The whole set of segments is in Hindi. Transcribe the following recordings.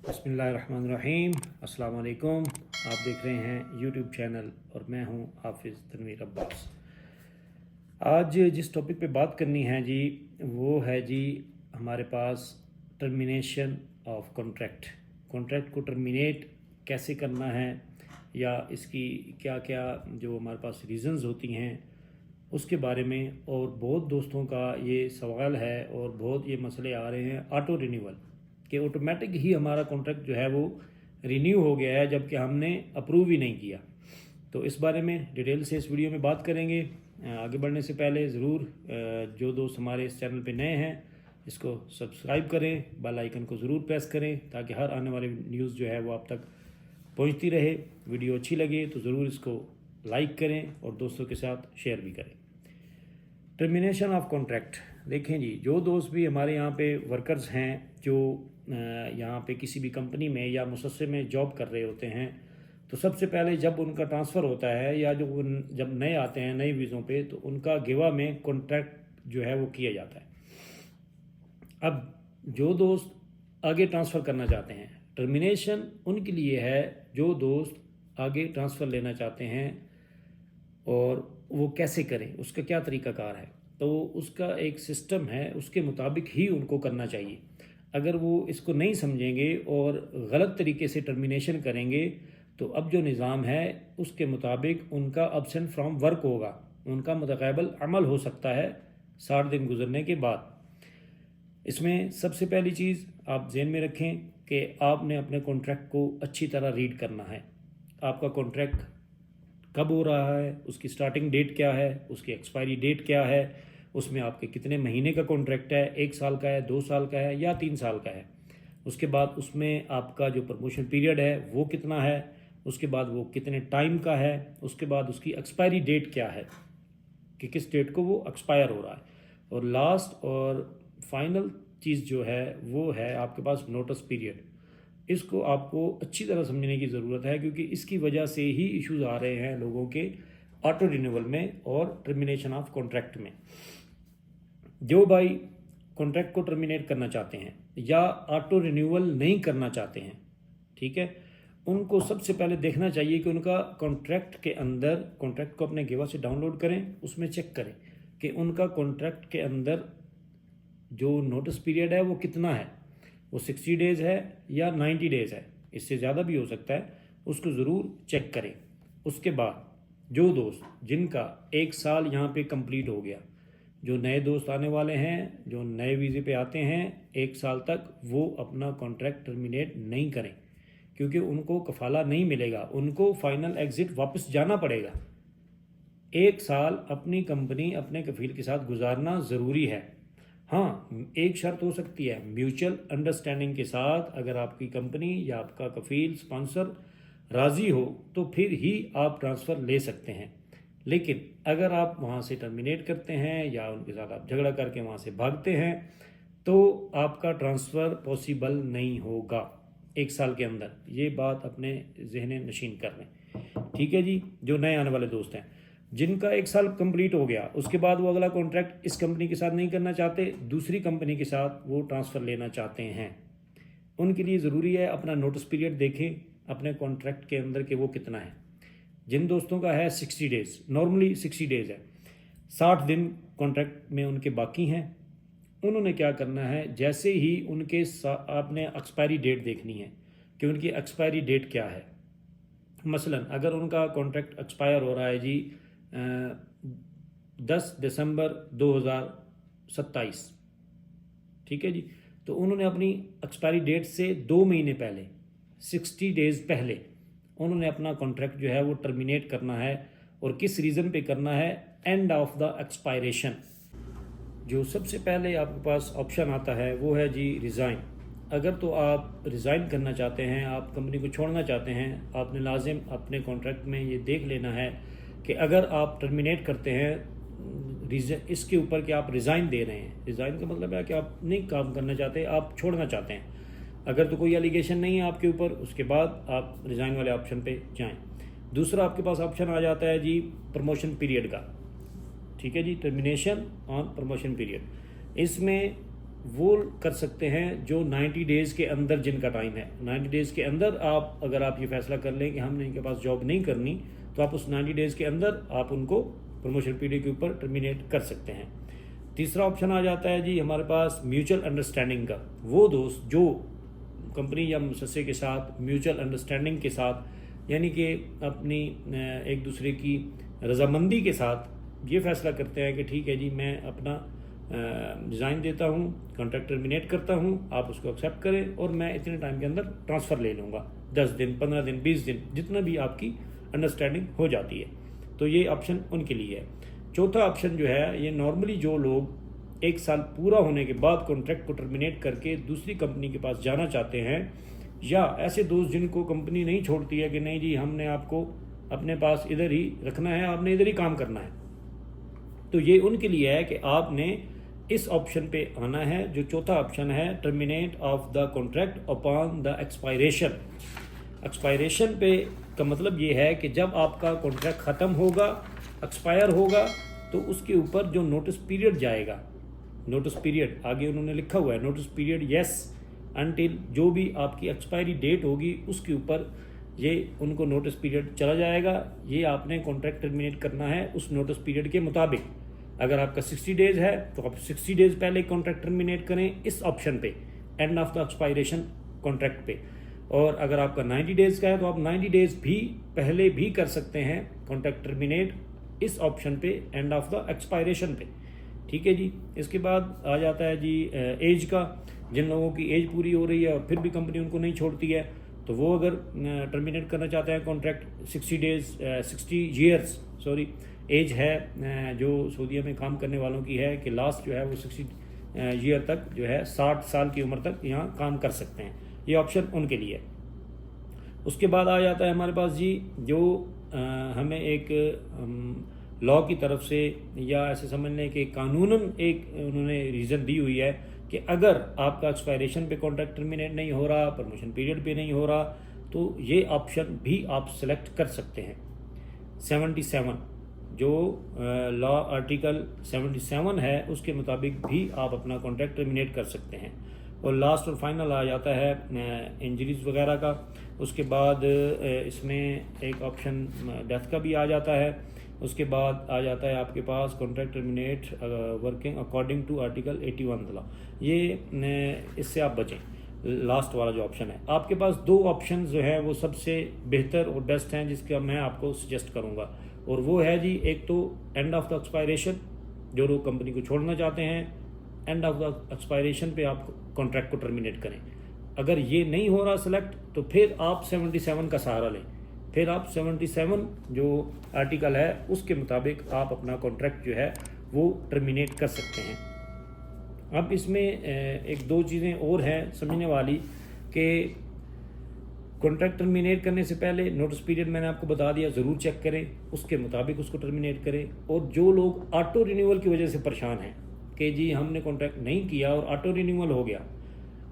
बिस्मिल्लाहिर्रहमानिर्रहीम। अस्सलाम वालेकुम। आप देख रहे हैं यूट्यूब चैनल और मैं हूं हाफिज़ तनवीर अब्बास। आज जिस टॉपिक पे बात करनी है जी वो है जी हमारे पास टर्मिनेशन ऑफ कॉन्ट्रैक्ट। कॉन्ट्रैक्ट को टर्मिनेट कैसे करना है या इसकी क्या क्या जो हमारे पास रीज़न्स होती हैं उसके बारे में। और बहुत दोस्तों का ये सवाल है और बहुत ये मसले आ रहे हैं ऑटो रिन्यूअल कि ऑटोमेटिक ही हमारा कॉन्ट्रैक्ट जो है वो रिन्यू हो गया है जबकि हमने अप्रूव ही नहीं किया। तो इस बारे में डिटेल से इस वीडियो में बात करेंगे। आगे बढ़ने से पहले ज़रूर जो दोस्त हमारे इस चैनल पे नए हैं इसको सब्सक्राइब करें, बेल आइकन को ज़रूर प्रेस करें ताकि हर आने वाली न्यूज़ जो है वो आप तक पहुंचती रहे। वीडियो अच्छी लगे तो ज़रूर इसको लाइक करें और दोस्तों के साथ शेयर भी करें। टर्मिनेशन ऑफ कॉन्ट्रैक्ट, देखें जी, जो दोस्त भी हमारे यहाँ पे वर्कर्स हैं जो यहाँ पे किसी भी कंपनी में या मुसस्से में जॉब कर रहे होते हैं तो सबसे पहले जब उनका ट्रांसफ़र होता है या जब नए आते हैं नए वीज़ों पे तो उनका गिवा में कॉन्ट्रैक्ट जो है वो किया जाता है। अब जो दोस्त आगे ट्रांसफ़र करना चाहते हैं, टर्मिनेशन उनके लिए है जो दोस्त आगे ट्रांसफ़र लेना चाहते हैं और वो कैसे करें, उसका क्या तरीक़ाकार है। तो उसका एक सिस्टम है, उसके मुताबिक ही उनको करना चाहिए। अगर वो इसको नहीं समझेंगे और गलत तरीके से टर्मिनेशन करेंगे तो अब जो निज़ाम है उसके मुताबिक उनका अब्सेंट फ्रॉम वर्क होगा, उनका मुतक़ाबिल अमल हो सकता है 60 दिन गुजरने के बाद। इसमें सबसे पहली चीज़ आप ज़हन में रखें कि आपने अपने कॉन्ट्रैक्ट को अच्छी तरह रीड करना है। आपका कॉन्ट्रैक्ट कब हो रहा है, उसकी स्टार्टिंग डेट क्या है, उसकी एक्सपायरी डेट क्या है, उसमें आपके कितने महीने का कॉन्ट्रैक्ट है, 1 साल का है, 2 साल का है या 3 साल का है। उसके बाद उसमें आपका जो प्रमोशन पीरियड है वो कितना है, उसके बाद वो कितने टाइम का है, उसके बाद उसकी एक्सपायरी डेट क्या है कि किस डेट को वो एक्सपायर हो रहा है। और लास्ट और फाइनल चीज़ जो है वो है आपके पास नोटिस पीरियड। इसको आपको अच्छी तरह समझने की ज़रूरत है क्योंकि इसकी वजह से ही इश्यूज़ आ रहे हैं लोगों के ऑटो रिन्यूअल में और टर्मिनेशन ऑफ कॉन्ट्रैक्ट में। जो भाई कॉन्ट्रैक्ट को टर्मिनेट करना चाहते हैं या ऑटो रिन्यूअल नहीं करना चाहते हैं, ठीक है, उनको सबसे पहले देखना चाहिए कि उनका कॉन्ट्रैक्ट के अंदर, कॉन्ट्रैक्ट को अपने गिवा से डाउनलोड करें, उसमें चेक करें कि उनका कॉन्ट्रैक्ट के अंदर जो नोटिस पीरियड है वो कितना है, वो 60 डेज़ है या 90 डेज़ है, इससे ज़्यादा भी हो सकता है, उसको ज़रूर चेक करें। उसके बाद जो दोस्त जिनका 1 साल यहाँ पे कंप्लीट हो गया, जो नए दोस्त आने वाले हैं, जो नए वीज़े पे आते हैं, 1 साल तक वो अपना कॉन्ट्रैक्ट टर्मिनेट नहीं करें क्योंकि उनको कफाला नहीं मिलेगा, उनको फाइनल एग्ज़िट वापस जाना पड़ेगा। 1 साल अपनी कंपनी अपने कफील के साथ गुजारना ज़रूरी है। हाँ, एक शर्त हो सकती है, म्यूचुअल अंडरस्टैंडिंग के साथ अगर आपकी कंपनी या आपका कफील स्पॉन्सर राज़ी हो तो फिर ही आप ट्रांसफ़र ले सकते हैं। लेकिन अगर आप वहाँ से टर्मिनेट करते हैं या उनके साथ आप झगड़ा करके वहाँ से भागते हैं तो आपका ट्रांसफ़र पॉसिबल नहीं होगा 1 साल के अंदर। ये बात अपने ज़हन नशीन कर लें, ठीक है जी। जो नए आने वाले दोस्त हैं जिनका 1 साल कंप्लीट हो गया, उसके बाद वो अगला कॉन्ट्रैक्ट इस कंपनी के साथ नहीं करना चाहते, दूसरी कंपनी के साथ वो ट्रांसफ़र लेना चाहते हैं, उनके लिए ज़रूरी है अपना नोटिस पीरियड देखें अपने कॉन्ट्रैक्ट के अंदर कि वो कितना है। जिन दोस्तों का है 60 डेज़, नॉर्मली 60 डेज़ है, 60 दिन कॉन्ट्रैक्ट में उनके बाकी हैं, उन्होंने क्या करना है, जैसे ही उनके आपने एक्सपायरी डेट देखनी है कि उनकी एक्सपायरी डेट क्या है। मसलन अगर उनका कॉन्ट्रैक्ट एक्सपायर हो रहा है जी 10 दिसंबर 2027, ठीक है जी, तो उन्होंने अपनी एक्सपायरी डेट से 2 महीने पहले, 60 डेज़ पहले उन्होंने अपना कॉन्ट्रैक्ट जो है वो टर्मिनेट करना है। और किस रीज़न पे करना है, एंड ऑफ द एक्सपायरेशन। जो सबसे पहले आपके पास ऑप्शन आता है वो है जी रिज़ाइन। अगर तो आप रिज़ाइन करना चाहते हैं, आप कंपनी को छोड़ना चाहते हैं, आपने लाजिम अपने कॉन्ट्रैक्ट में ये देख लेना है कि अगर आप टर्मिनेट करते हैं इसके ऊपर कि आप रिज़ाइन दे रहे हैं। रिज़ाइन का मतलब है कि आप नहीं काम करना चाहते, आप छोड़ना चाहते हैं। अगर तो कोई एलिगेशन नहीं है आपके ऊपर, उसके बाद आप रिज़ाइन वाले ऑप्शन पे जाएं। दूसरा आपके पास ऑप्शन आ जाता है जी प्रमोशन पीरियड का, ठीक है जी, टर्मिनेशन ऑन प्रमोशन पीरियड। इसमें वो कर सकते हैं जो 90 डेज़ के अंदर जिनका टाइम है। 90 डेज़ के अंदर आप अगर आप ये फैसला कर लें कि हमने इनके पास जॉब नहीं करनी, तो आप उस 90 डेज़ के अंदर आप उनको प्रमोशन पीरियड के ऊपर टर्मिनेट कर सकते हैं। तीसरा ऑप्शन आ जाता है जी हमारे पास म्यूचुअल अंडरस्टैंडिंग का। वो दोस्त जो कंपनी या मुसस्से के साथ म्यूचुअल अंडरस्टैंडिंग के साथ, यानी कि अपनी एक दूसरे की रजामंदी के साथ ये फैसला करते हैं कि ठीक है जी, मैं अपना डिज़ाइन देता हूँ, कॉन्ट्रैक्ट टर्मिनेट करता हूँ, आप उसको एक्सेप्ट करें और मैं इतने टाइम के अंदर ट्रांसफ़र ले लूँगा, 10 दिन, 15 दिन, 20 दिन, जितना भी आपकी अंडरस्टैंडिंग हो जाती है। तो ये ऑप्शन उनके लिए है। चौथा ऑप्शन जो है, ये नॉर्मली जो लोग 1 साल पूरा होने के बाद कॉन्ट्रैक्ट को टर्मिनेट करके दूसरी कंपनी के पास जाना चाहते हैं, या ऐसे दोस्त जिनको कंपनी नहीं छोड़ती है कि नहीं जी हमने आपको अपने पास इधर ही रखना है, आपने इधर ही काम करना है, तो ये उनके लिए है कि आपने इस ऑप्शन पे आना है, जो चौथा ऑप्शन है, terminate of the contract upon the expiration. Expiration पे का मतलब ये है कि जब आपका कॉन्ट्रैक्ट ख़त्म होगा, एक्सपायर होगा, तो उसके ऊपर जो नोटिस पीरियड जाएगा, नोटिस पीरियड आगे उन्होंने लिखा हुआ है, नोटिस पीरियड यस अनटिल, जो भी आपकी एक्सपायरी डेट होगी उसके ऊपर ये उनको नोटिस पीरियड चला जाएगा। ये आपने कॉन्ट्रैक्ट टर्मिनेट करना है उस नोटिस पीरियड के मुताबिक। अगर आपका 60 डेज़ है तो आप 60 डेज़ पहले कॉन्ट्रैक्ट टर्मिनेट करें इस ऑप्शन पे, end of the expiration contract पे। और अगर आपका 90 डेज़ का है तो आप 90 डेज़ भी पहले भी कर सकते हैं कॉन्ट्रैक्ट टर्मिनेट इस ऑप्शन पे, एंड ऑफ द एक्सपायरेशन पे। ठीक है जी। इसके बाद आ जाता है जी एज का। जिन लोगों की एज पूरी हो रही है और फिर भी कंपनी उनको नहीं छोड़ती है, तो वो अगर टर्मिनेट करना चाहते हैं कॉन्ट्रैक्ट 60 ईयर्स एज है जो सऊदीया में काम करने वालों की है कि लास्ट जो है वो 60 ईयर तक जो है 60 साल की उम्र तक यहाँ काम कर सकते हैं। ये ऑप्शन उनके लिए। उसके बाद आ जाता है हमारे पास जी जो हमें एक लॉ की तरफ से, या ऐसे समझ लें कि कानूनन एक उन्होंने रीज़न दी हुई है कि अगर आपका एक्सपायरेशन पे कॉन्ट्रैक्ट टर्मिनेट नहीं हो रहा, प्रमोशन पीरियड पे नहीं हो रहा, तो ये ऑप्शन भी आप सेलेक्ट कर सकते हैं। 77 जो लॉ आर्टिकल 77 है उसके मुताबिक भी आप अपना कॉन्ट्रैक्ट टर्मिनेट कर सकते हैं। और लास्ट और फाइनल आ जाता है इंजरीज वगैरह का। उसके बाद इसमें एक ऑप्शन डेथ का भी आ जाता है। उसके बाद आ जाता है आपके पास contract terminate working according to article 81 law. ये इससे आप बचें। लास्ट वाला जो ऑप्शन है, आपके पास 2 ऑप्शन जो है वो सबसे बेहतर और बेस्ट हैं जिसका मैं आपको सजेस्ट करूंगा, और वो है जी एक तो एंड ऑफ द एक्सपायरेशन, जो लोग कंपनी को छोड़ना चाहते हैं एंड ऑफ द एक्सपायरेशन पे आप कॉन्ट्रैक्ट को टर्मिनेट करें। अगर ये नहीं हो रहा सेलेक्ट, तो फिर आप 77 का सहारा लें। फिर आप 77 जो आर्टिकल है उसके मुताबिक आप अपना कॉन्ट्रैक्ट जो है वो टर्मिनेट कर सकते हैं। अब इसमें 1-2 चीज़ें और हैं समझने वाली कि कॉन्ट्रैक्ट टर्मिनेट करने से पहले नोटिस पीरियड मैंने आपको बता दिया, ज़रूर चेक करें, उसके मुताबिक उसको टर्मिनेट करें। और जो लोग ऑटो रिन्यूअल की वजह से परेशान हैं कि जी हमने कॉन्ट्रैक्ट नहीं किया और ऑटो रिन्यूअल हो गया,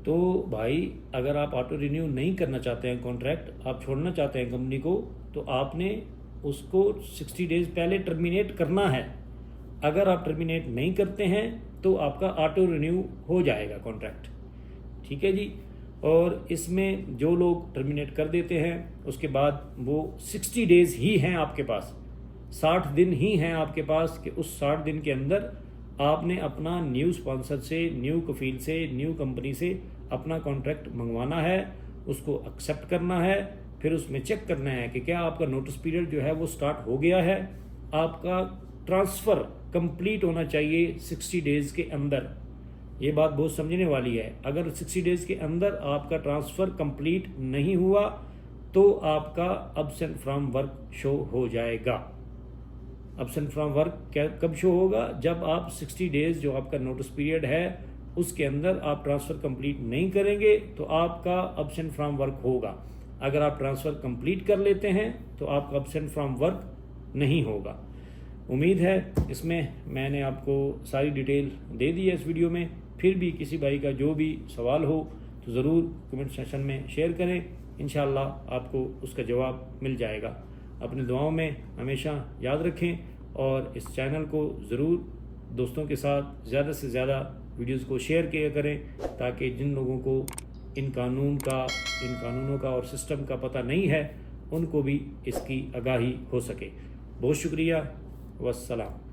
तो भाई अगर आप ऑटो रिन्यू नहीं करना चाहते हैं कॉन्ट्रैक्ट, आप छोड़ना चाहते हैं कंपनी को, तो आपने उसको 60 डेज़ पहले टर्मिनेट करना है। अगर आप टर्मिनेट नहीं करते हैं तो आपका ऑटो रिन्यू हो जाएगा कॉन्ट्रैक्ट। ठीक है जी। और इसमें जो लोग टर्मिनेट कर देते हैं उसके बाद वो 60 डेज़ ही हैं आपके पास, 60 दिन ही हैं आपके पास कि उस 60 दिन के अंदर आपने अपना न्यू स्पॉन्सर से, न्यू कफील से, न्यू कंपनी से अपना कॉन्ट्रैक्ट मंगवाना है, उसको एक्सेप्ट करना है, फिर उसमें चेक करना है कि क्या आपका नोटिस पीरियड जो है वो स्टार्ट हो गया है, आपका ट्रांसफ़र कंप्लीट होना चाहिए 60 डेज़ के अंदर। ये बात बहुत समझने वाली है। अगर 60 डेज़ के अंदर आपका ट्रांसफ़र कंप्लीट नहीं हुआ तो आपका अब्सेंट फ्रॉम वर्क शो हो जाएगा। अब्सेंट फ्रॉम वर्क कब शो होगा? जब आप 60 डेज़ जो आपका नोटिस पीरियड है उसके अंदर आप ट्रांसफ़र कंप्लीट नहीं करेंगे तो आपका अब्सेंट फ्रॉम वर्क होगा। अगर आप ट्रांसफ़र कंप्लीट कर लेते हैं तो आपका अब्सेंट फ्रॉम वर्क नहीं होगा। उम्मीद है इसमें मैंने आपको सारी डिटेल दे दी है इस वीडियो में। फिर भी किसी भाई का जो भी सवाल हो तो ज़रूर कमेंट सेक्शन में शेयर करें, इंशाअल्लाह आपको उसका जवाब मिल जाएगा। अपनी दुआओं में हमेशा याद रखें और इस चैनल को ज़रूर दोस्तों के साथ ज़्यादा से ज़्यादा वीडियोस को शेयर किया करें, ताकि जिन लोगों को इन कानूनों का और सिस्टम का पता नहीं है उनको भी इसकी आगाही हो सके। बहुत शुक्रिया। वस्सलाम।